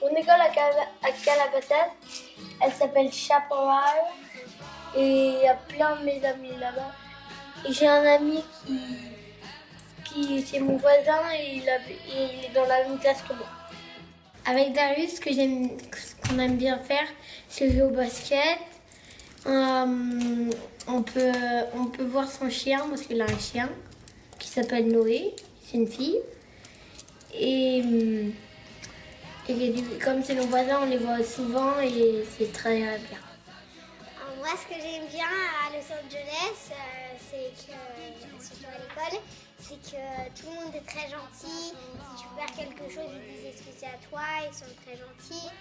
Mon école à Calavatas, elle s'appelle Chaparral et il y a plein de mes amis là-bas. Et j'ai un ami qui c'est mon voisin et il est dans la même classe que moi. Avec Darius, ce qu'on aime bien faire, c'est jouer au basket. On peut voir son chien parce qu'il a un chien qui s'appelle Noé, c'est une fille. Et comme c'est nos voisins, on les voit souvent et c'est très bien. Moi, ce que j'aime bien à Los Angeles, c'est que, surtout à l'école, c'est que tout le monde est très gentil. Si tu perds quelque chose, ils disent excusez à toi, ils sont très gentils.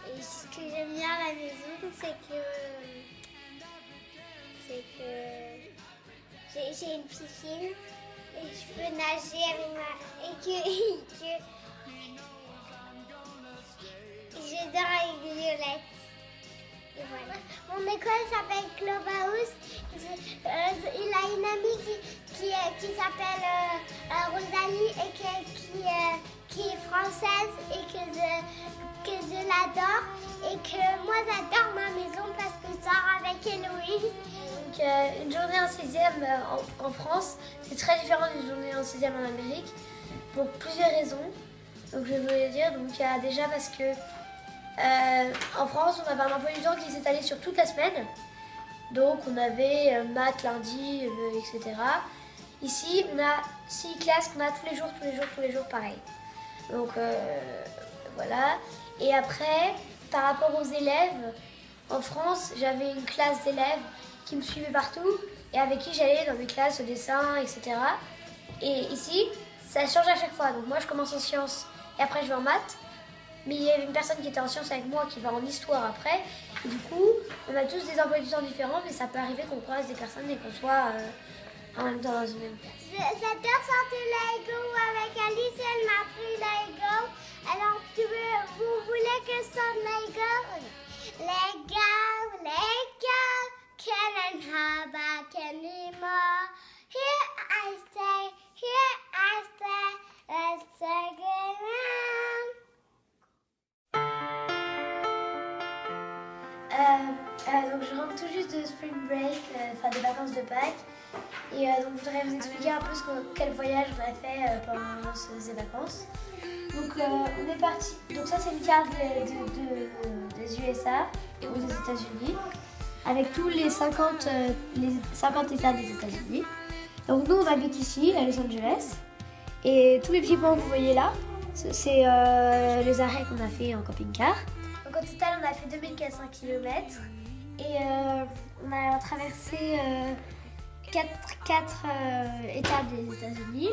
Et ce que j'aime bien à la maison, c'est que j'ai une piscine et je peux nager avec j'adore avec Violette. Et voilà. Mon école s'appelle Clubhouse. Il a une amie qui s'appelle Rosalie et qui est française et que je l'adore. Et que moi j'adore ma maison parce que je sors avec Héloïse. Donc, une journée en 6e en France, c'est très différent d'une journée en 6e en Amérique pour plusieurs raisons. Donc je voulais dire, donc il y a déjà parce que en France, on avait un emploi du temps qui s'étalait sur toute la semaine. Donc on avait maths, lundi, etc. Ici, on a 6 classes qu'on a tous les jours pareil. Donc voilà. Et après, par rapport aux élèves, en France, j'avais une classe d'élèves qui me suivaient partout et avec qui j'allais dans mes classes au dessin, etc. Et ici, ça change à chaque fois. Donc moi, je commence en sciences et après, je vais en maths. Mais il y avait une personne qui était en sciences avec moi qui va en histoire après. Et du coup, on a tous des emplois du temps différents, mais ça peut arriver qu'on croise des personnes et qu'on soit en même temps dans une même classe. J'adore sortir Lego avec Alice, elle m'a pris Lego. Alors, vous voulez que je sorte Lego? Lego, can I have back anymore? Here I stay, let's take it round. Donc je rentre tout juste de Spring Break, enfin des vacances de Pâques. Et donc je voudrais vous expliquer un peu quel voyage on a fait pendant ces vacances. Donc on est parti. Donc ça c'est une carte des USA ou des États-Unis avec tous les 50 États des États-Unis. Donc nous on habite ici à Los Angeles et tous les petits points que vous voyez là, c'est les arrêts qu'on a fait en camping-car. Donc au total on a fait 2400 km et on a traversé 4 États des États-Unis.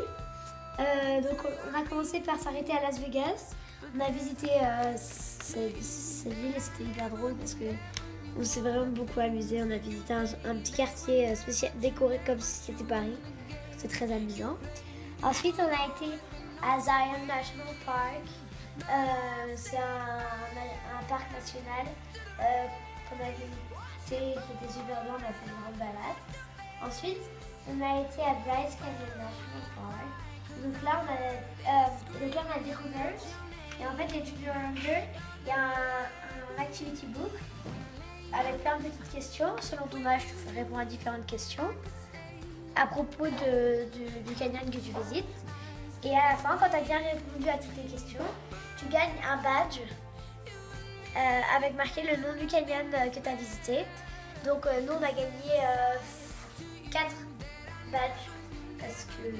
Donc on a commencé par s'arrêter à Las Vegas. On a visité cette ville et c'était hyper drôle parce que on s'est vraiment beaucoup amusé. On a visité un petit quartier spécial décoré comme si c'était Paris. C'était très amusant. Ensuite on a été à Zion National Park. C'est un parc national qu'on a visité, qui était super bien. On a fait une grande balade. Ensuite on a été à Bryce Canyon National Park. Donc là, on a découvert, et en fait, les Junior Rangers, il y a un activity book avec plein de petites questions. Selon ton âge, tu réponds à différentes questions à propos du canyon que tu visites. Et à la fin, quand tu as bien répondu à toutes tes questions, tu gagnes un badge avec marqué le nom du canyon que tu as visité. Donc nous, on a gagné 4 badges parce que...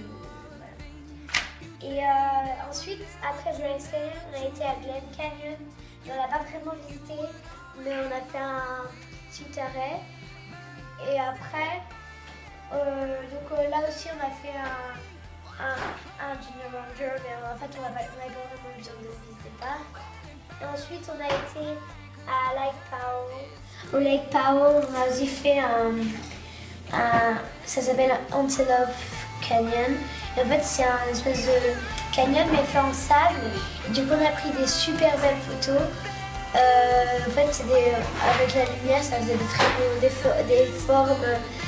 Et ensuite, après Bryce Canyon, on a été à Glen Canyon. On n'a pas vraiment visité, mais on a fait un petit arrêt. Et après, là aussi, on a fait un Junior Ranger, mais en fait, on n'avait pas vraiment besoin de visiter le parc. Et ensuite, on a été à Lake Powell. Au Lake Powell, on a aussi fait ça s'appelle Antelope Canyon. Et en fait, c'est un espèce de canyon mais fait en sable. Et du coup, on a pris des super belles photos. En fait, avec la lumière, ça faisait des formes.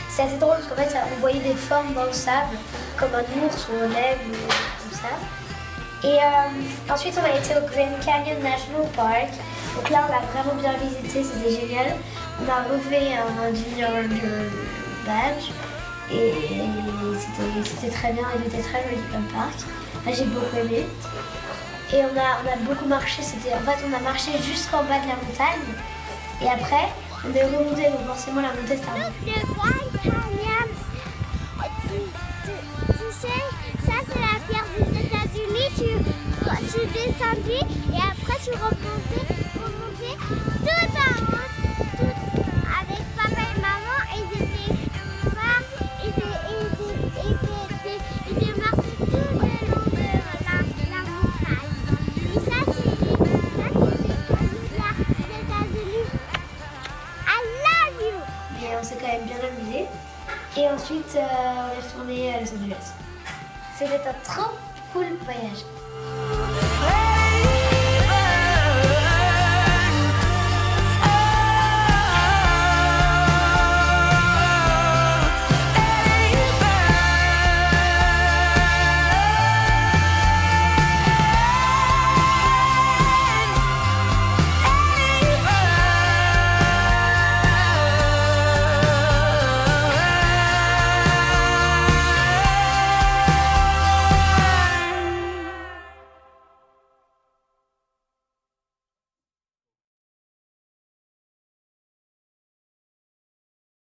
C'est assez drôle parce qu'en fait, on voyait des formes dans le sable, comme un ours ou un aigle ou comme ça. Et ensuite, on a été au Grand Canyon National Park. Donc là, on a vraiment bien visité, c'était génial. On a refait un Junior Ranger badge. Et c'était très bien, il était très joli comme parc. Là, j'ai beaucoup aimé. Et on a beaucoup marché, en fait on a marché jusqu'en bas de la montagne. Et après, on est remonté, donc forcément la montée c'était un... Le Grand Canyon, tu sais, ça c'est la pierre des États-Unis. Je suis descendue et après je suis remontée tout en haut, avec papa et maman. Et ils étaient forts, ils étaient marchés tout le long de la montagne. Et ça c'est des États-Unis. I love you! Et on s'est quand même bien amusé. Et ensuite, on est retourné à Los Angeles. C'était un trop cool voyage.